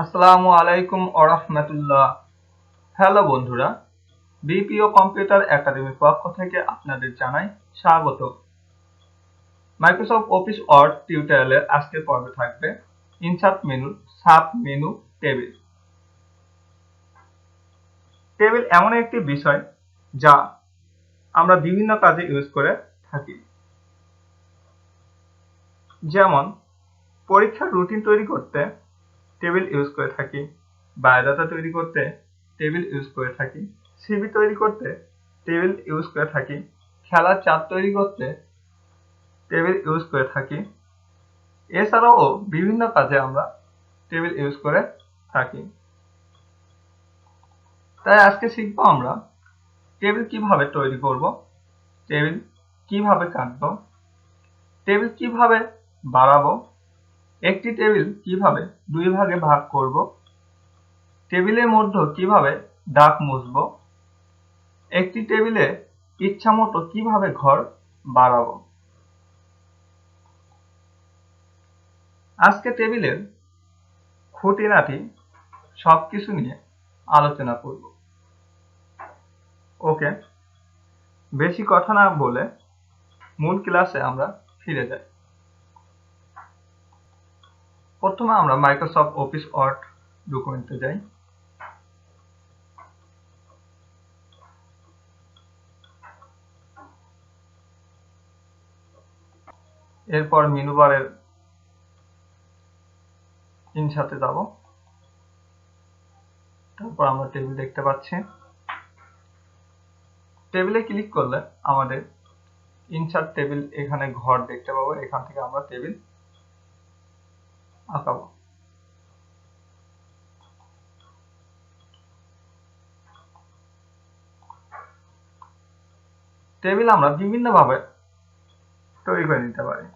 আসসালামু আলাইকুম ওয়া রাহমাতুল্লাহ। হ্যালো বন্ধুরা, বিপিও কম্পিউটার একাডেমির পক্ষ থেকে আপনাদের জানাই স্বাগত। মাইক্রোসফট অফিস ওয়ার্ড টিউটোরিয়ালের আজকের পর্বে থাকবে ইনসার্ট মেনুর সাব মেনু টেবিল। টেবিল এমন একটি বিষয় যা আমরা বিভিন্ন কাজে ইউজ করে থাকি, যেমন পরীক্ষার রুটিন তৈরি করতে টেবিল ইউজ করে থাকি, বায়োডাটা তৈরি করতে টেবিল ইউজ করে থাকি, সিভি তৈরি করতে টেবিল ইউজ করে থাকি, খেলার চার্ট তৈরি করতে টেবিল ইউজ করে থাকি। এছাড়াও বিভিন্ন কাজে আমরা টেবিল ইউজ করে থাকি। তাই আজকে শিখবো আমরা টেবিল কিভাবে তৈরি করব, টেবিল কিভাবে কাটবো, টেবিল কিভাবে বাড়াবো, একটি টেবিল কিভাবে দুই ভাগে ভাগ করব, টেবিলের মধ্যে কিভাবে দাগ মুছবো, একটি টেবিলে ইচ্ছামতো কিভাবে ঘর বাড়াবো। আজকে টেবিলের খুঁটিনাটি সবকিছু নিয়ে আলোচনা করব। ওকে, বেশি কথা না বলে মূল ক্লাসে আমরা ফিরে যাই। প্রথমে আমরা মাইক্রোসফট অফিস ওয়ার্ড ডকুমেন্টে যাই। এরপর মেনু বারের ইনসার্টে যাব। তারপর আমরা টেবিল দেখতে পাচ্ছি। টেবিলে ক্লিক করলে আমাদের ইনসার্ট টেবিল এখানে ঘর দেখতে পাবো। এখান থেকে আমরা টেবিল আঁকাবো। টেবিল আমরা বিভিন্নভাবে তৈরি করে নিতে পারি।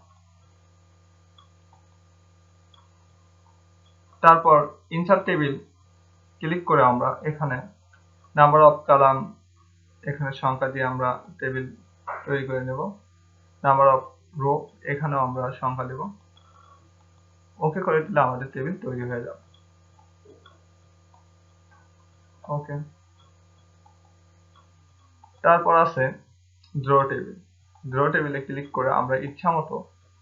তারপর ইনসার্ট টেবিল ক্লিক করে আমরা এখানে নাম্বার অফ কলাম এখানে সংখ্যা দিয়ে আমরা টেবিল তৈরি করে নেব। নাম্বার অফ রো এখানেও আমরা সংখ্যা দেব। ওকে করে দিলে আমাদের টেবিল তৈরি হয়ে যাবে। ওকে, তারপর আছে ড্র টেবিল। ড্র টেবিলে ক্লিক করে আমরা ইচ্ছা মতো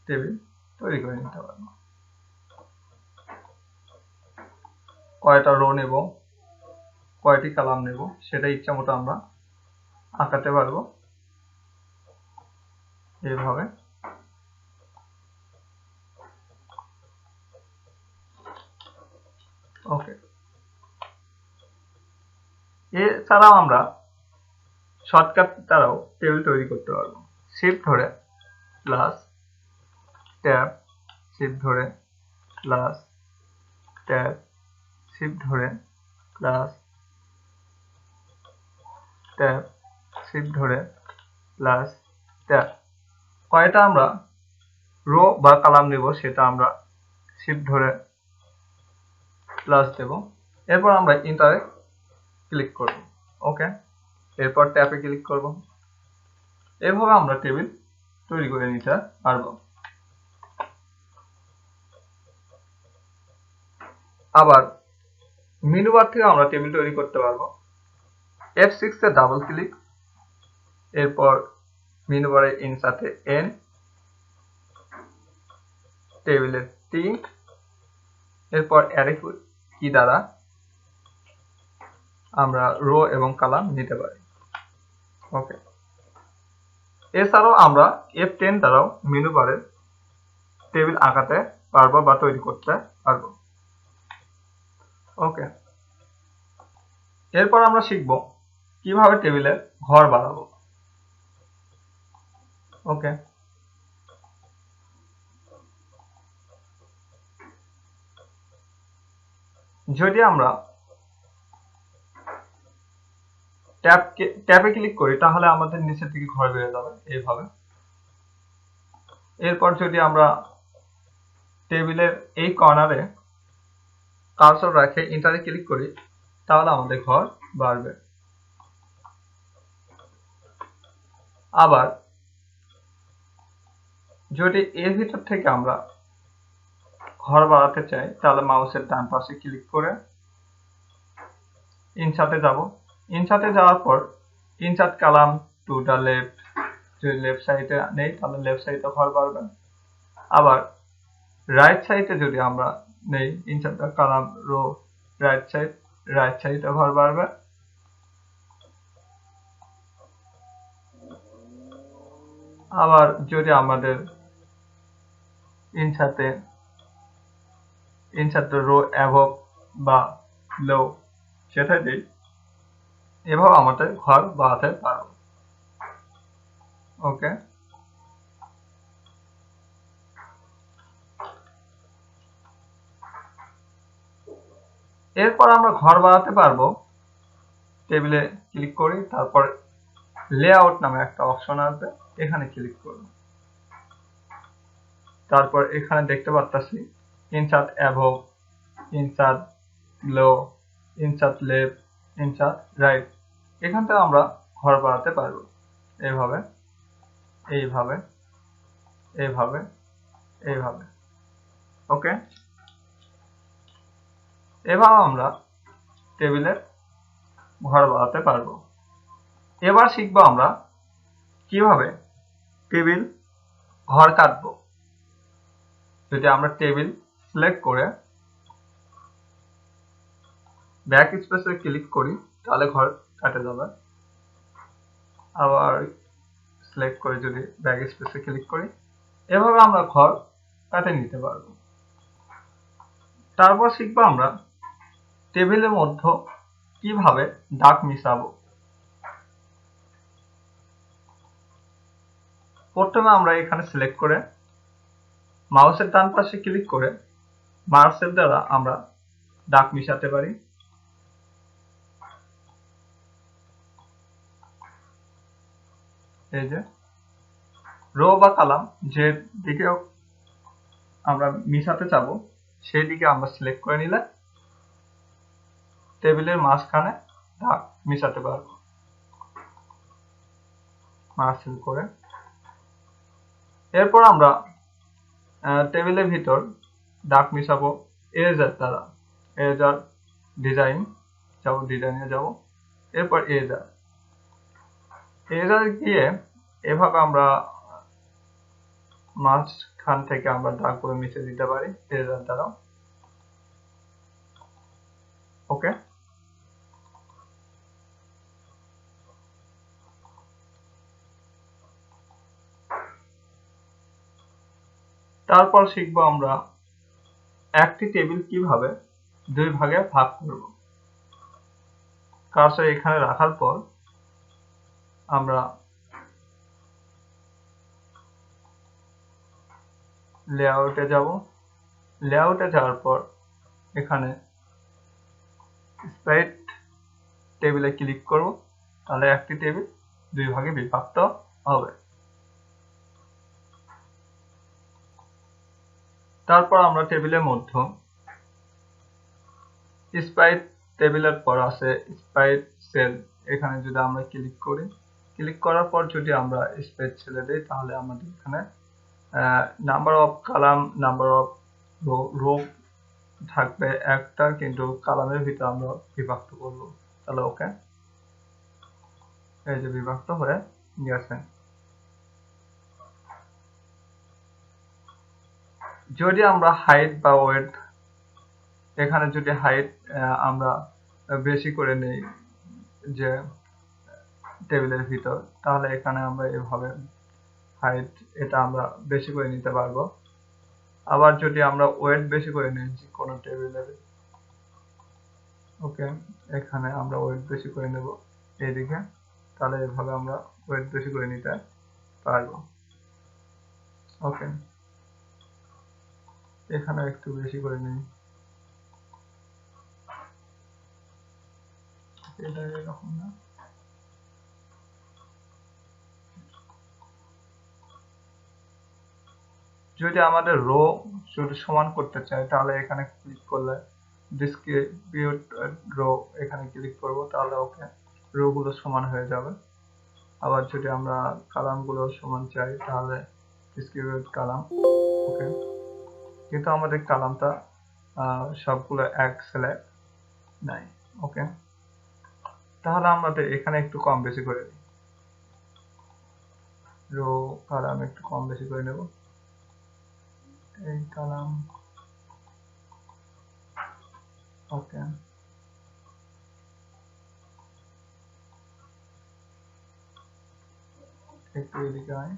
টেবিল তৈরি করে নিতে পারবো। কয়টা রো নেব, কয়টি কলাম নেব সেটা ইচ্ছা মতো আমরা আঁকাতে পারবো এইভাবে। ওকে, এছাড়াও আমরা শর্টকাট দ্বারাও টেবিল তৈরি করতে পারবো। শিফট ধরে প্লাস ট্যাব, শিফট ধরে প্লাস ট্যাব, শিফট ধরে প্লাস ট্যাব, শিফট ধরে প্লাস ট্যাব। কয়টা আমরা রো বা কলাম নেব সেটা আমরা শিফট ধরে প্লাস দেব। এরপর আমরা ইন্টারে ক্লিক করব। ওকে, এরপর ট্যাবে ক্লিক করব। এভাবে আমরা টেবিল তৈরি করে নিতে পারবো। আবার মেনু বার থেকে আমরা টেবিল তৈরি করতে পারবো। F6 এ ডাবল ক্লিক, এরপর মেনু বারে ইনসার্টে এন, টেবিলের টি, এরপর অ্যারে কি দ্বারা আমরা রো এবং কলাম নিতে পারি। ওকে, এছাড়াও আমরা F10 দ্বারাও মেনু বারে টেবিল আঁকাতে পারবো বা তৈরি করতে পারবো। ওকে, এরপর আমরা শিখব কিভাবে টেবিলের ঘর বানাবো। ওকে, যদি আমরা ট্যাবে ক্লিক করি তাহলে আমাদের নিচের দিকে ঘর বেরিয়ে যাবে এইভাবে। এরপর যদি আমরা টেবিলের এই কর্নারে কার্সর রাখে ইন্টারে ক্লিক করি তাহলে আমাদের ঘর বাড়বে। আবার যদি এর ভিতর থেকে আমরা ঘর বাড়াতে চাই তাহলে মাউসের ডান পাশে ক্লিক করে ইনসার্টে যাব। ইনসার্টে যাওয়ার পর insert column to the left, যদি লেফট সাইডে নেই তাহলে লেফট সাইডে ঘর বাড়বে। আবার রাইট সাইডে যদি আমরা নেই insert the column rho right সাইডে ঘর বাড়বে। আবার যদি আমাদের ইনসার্ট রো অ্যাবভ বা লো সেটা দিই, এভাবে আমাদের ঘর বাড়াতে পারবো। ওকে, এরপর আমরা ঘর বাড়াতে পারবো। টেবিলে ক্লিক করি, তারপর লেআউট নামে একটা অপশন আসবে, এখানে ক্লিক করব। তারপর এখানে দেখতে পাচ্ছি ইনসার্ট অ্যাবভ, ইনসার্ট লো, ইনসার্ট লেফট, ইনসার্ট রাইট। এখান থেকে আমরা ঘর বাড়াতে পারবো এইভাবে, এইভাবে, এইভাবে, এইভাবে। ওকে, এভাবে আমরা টেবিলের ঘর বাড়াতে পারবো। এবার শিখবো আমরা কিভাবে টেবিল ঘর কাটবো। যদি আমরা টেবিল সিলেক্ট করে ব্যাক স্পেসে ক্লিক করি তাহলে ঘর কাটে যাবে। আবার সিলেক্ট করে যদি ব্যাক স্পেসে ক্লিক করি, এভাবে আমরা ঘর কাটে নিতে পারবো। তারপর শিখবো আমরা টেবিলের মধ্যে কিভাবে দাগ মিশাবো। প্রথমে আমরা এখানে সিলেক্ট করে মাউসের ডান পাশে ক্লিক করে মার্কসের দ্বারা আমরা দাগ মিশাতে পারি। এই যে রো বা কলাম যে দিকে আমরা মিশাতে চাবো সেই দিকে আমরা সিলেক্ট করে নিলে টেবিলের মাঝখানে দাগ মিশাতে পারবো। মার্জিন করে এরপর আমরা টেবিলের ভিতর দাগ মিশাবো এরেজার দ্বারা। এরেজার ডিজাইন যাব, ডিজাইনে যাব, এরপর এরেজার গিয়ে এভাবে আমরা মাঝখান থেকে আমরা দাগগুলো মিশে দিতে পারি এরেজার দ্বারা। ওকে, তারপর শিখবো আমরা একটি টেবিল কিভাবে দুই ভাগে ভাগ করব। কার্সর এখানে রাখার পর আমরা লেআউটে যাব। লেআউটে যাওয়ার পর এখানে স্প্রেড টেবিলে ক্লিক করব, তাহলে একটি টেবিল দুই ভাগে বিভক্ত হবে। তারপর আমরা টেবিলের মধ্যে স্প্রাইট টেবিলের পর আছে স্প্রাইট সেল, এখানে যদি আমরা ক্লিক করি, ক্লিক করার পর যদি আমরা স্প্রাইট সেলে দিই তাহলে আমাদের এখানে number of column, number of rho থাকবে একটা, কিন্তু কলামের ভিতরে আমরা বিভক্ত করব। তাহলে ওকে, এই যে বিভক্ত হয়ে গেছে। যদি আমরা হাইট বা ওয়েট, এখানে যদি হাইট আমরা বেশি করে নেই যে টেবিলের ভিতর, তাহলে এখানে আমরা এভাবে হাইট এটা আমরা বেশি করে নিতে পারবো। আবার যদি আমরা ওয়েট বেশি করে নিই কোনো টেবিলের, ওকে, এখানে আমরা ওয়েট বেশি করে নেব এইদিকে, তাহলে এভাবে আমরা ওয়েট বেশি করে নিতে পারবো। ওকে, এখানে একটু বেশি করে নিই, এটা এরকম না। যদি আমাদের রো যদি সমান করতে চাই তাহলে এখানে ক্লিক করলে ডিস্ট্রিবিউট রো এখানে ক্লিক করব, তাহলে ওকে রো গুলো সমান হয়ে যাবে। আবার যদি আমরা কলাম গুলো সমান চাই তাহলে ডিস্ট্রিবিউট কলাম, ওকে, কিন্তু আমাদের কালামটা সবগুলো এক সেলে নাই। ওকে, তাহলে আমাদের এখানে একটু কম বেশি করে দিই, রো কালাম একটু কম বেশি করে নেব। এই কালাম, ওকে, একটু এদিকে হয়,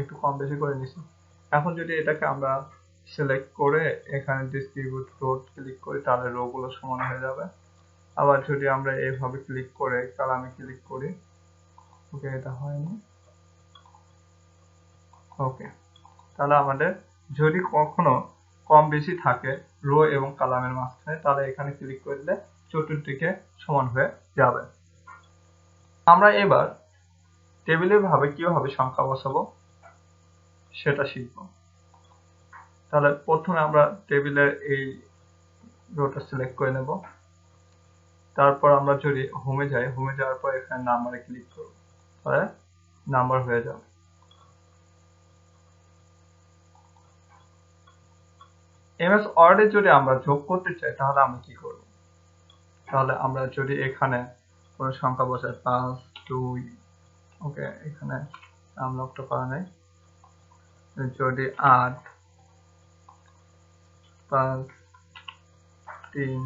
একটু কম বেশি করে নিছি। এখন যদি এটাকে আমরা সিলেক্ট করে এখানে ডিস্ট্রিবিউট রোড ক্লিক করি তাহলে রো গুলো সমান হয়ে যাবে। আবার যদি আমরা এইভাবে ক্লিক করে কালামে ক্লিক করি, ওকে, এটা হয়নি। ওকে, তাহলে আমাদের যদি কখনো কম বেশি থাকে রো এবং কালামের মাঝখানে, তাহলে এখানে ক্লিক করলে চতুর্দিকে সমান হয়ে যাবে। আমরা এবার টেবিলের ভাবে কিভাবে সংখ্যা বসাবো সেটা শিখব। তাহলে প্রথমে আমরা টেবিলের এই রোটা সিলেক্ট করে নেব। তারপর আমরা যদি হোমে যাই, হোমে যাওয়ার পর এখানে নাম্বারে ক্লিক করব, তাহলে নাম্বার হয়ে যাবে। এমএস ওয়ার্ডে যদি আমরা যোগ করতে চাই তাহলে আমরা কি করব? তাহলে আমরা যদি এখানে কোনো সংখ্যা বসাই 5, 2, ওকে, এখানে আনলকটা করা নেই, যদি 8, 5, 3,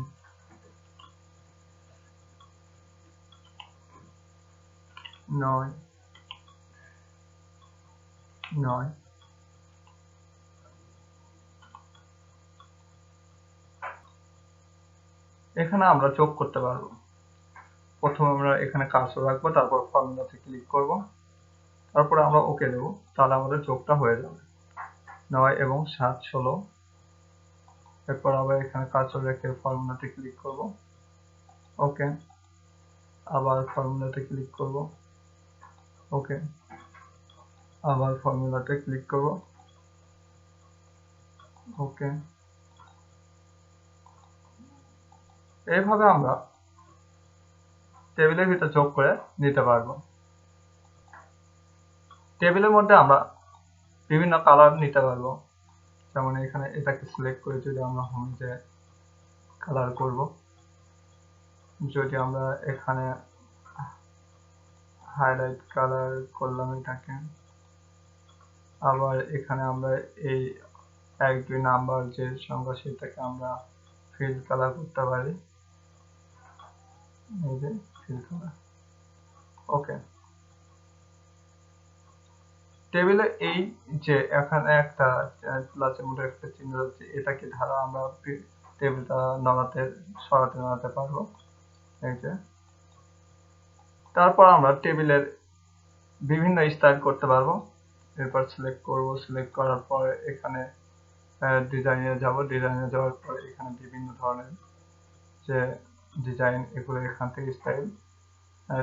9, 9, এখানে আমরা যোগ করতে পারবো। প্রথমে আমরা এখানে কার্সর রাখবো, তারপর ফর্মুলাতে ক্লিক করব, তারপরে আমরা ওকে দেবো, তাহলে আমাদের যোগটা হয়ে যাবে। 9 এবং 7 16। এরপর আবার এখানে কার্সর রেখে ফর্মুলাতে ক্লিক করব, ওকে, আবার ফর্মুলাতে ক্লিক করব, ওকে, আবার ফর্মুলাতে ক্লিক করব, ওকে। এইভাবে আমরা টেবিলের ভিতর যোগ করে নিতে পারবো। টেবিলের মধ্যে আমরা বিভিন্ন কালার নিতে পারবো, যেমন এখানে এটাকে সিলেক্ট করে যদি আমরা হোমে কালার করব, যদি আমরা এখানে হাইলাইট কালার করলাম এটাকে, আবার এখানে আমরা এই 1, 2 নাম্বার যে সংখ্যা সেটাকে আমরা ফিল কালার করতে পারি, এই যে ফিল কালার, ওকে। টেবিলে এই যে এখানে একটা প্লাসের মতো একটা চিহ্ন আছে, এটাকে ধারা আমরা টেবিলটা সরাতে পারবো, এই যে। তারপর আমরা টেবিলের বিভিন্ন স্টাইল করতে পারবো। এরপর সিলেক্ট করব, সিলেক্ট করার পর এখানে ডিজাইনে যাব, ডিজাইনে যাওয়ার পর এখানে বিভিন্ন ধরনের যে ডিজাইন, এগুলো এখান থেকে স্টাইল,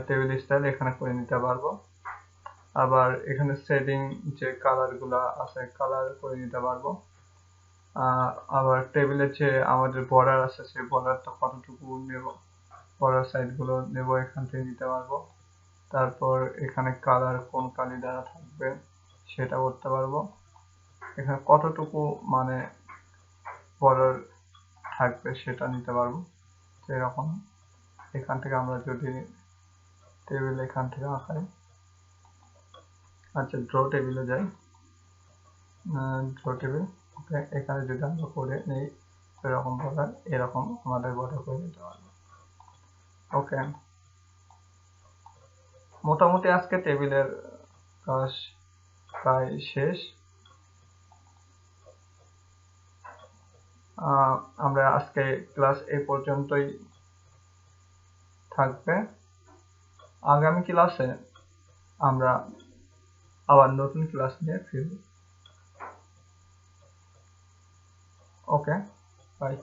টেবিল স্টাইল এখানে করে নিতে পারবো। আবার এখানে শেডিং যে কালার গুলা আছে কালার করে নিতে পারবো। আবার টেবিলে যে আমাদের বর্ডার আছে সেই বর্ডারটা কতটুকু নেব, বর্ডার সাইজ গুলো নেব, এখান থেকে নিতে পারবো। তারপর এখানে কালার কোন কালি দ্বারা থাকবে সেটা করতে পারবো। এখানে কতটুকু মানে বর্ডার থাকবে সেটা নিতে পারবো। সেরকম এখান থেকে আমরা যদি টেবিল এখান থেকে আঁকাই, আচ্ছা ড্র টেবিলে যাই, ড্র টেবিল, ওকে, এখানে যদি আমরা করে নেই এরকম বর্ডার, এরকম আমাদের বর্ডার করে নিতে পারবো, ওকে। মোটামুটি আজকে টেবিলের কাজ প্রায় শেষ। আমরা আজকে ক্লাস এই পর্যন্তই থাকবে। আগামী ক্লাসে আমরা আবার নতুন ক্লাস নিয়ে ফিরব, ওকে, বাই।